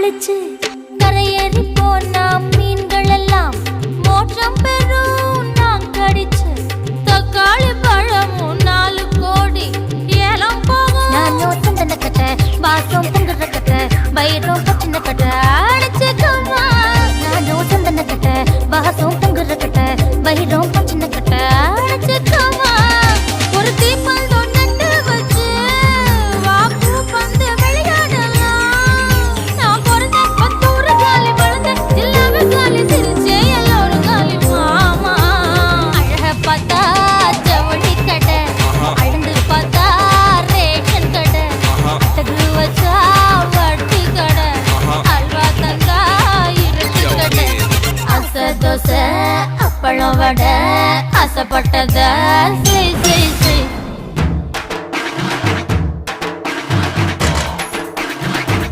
குளிச்சு கரையேறி போனா மீன்கள் எல்லாம் மோட்சம் பெறும். நான் கடிச்சு தக்காளி பழமும் 4 கோடி ஏலம் போகும். நானும் சந்தன கட்ட வாசம் பொங்குற கட்ட வயிறும் பச்சின கட்ட அடிச்சுக்கமா. நானும் சந்தன கட்ட வாசம் பொங்குற கட்ட வயிறும் பச்சின கட்ட அடிச்சுக்கமா. ஒரு தீப்பந்தம் நட்டு வச்சு வாக்கு பந்து விளையாடலாம். நான் பிறந்த 10 ஊரு காலி வளர்ந்த எல்லாமே காலி சிரிச்சே எல்லோரும் காலி மாமா. அழக பார்த்தா ஜவுளி கடை, அழுந்து பார்த்தா ரேஷன் கடை, தகு வச்சா வட்டி கடை, அல்வா தந்தா இருட்டு கடை. அசை தோசை அப்பளம் வடை ஆசைப்பட்டத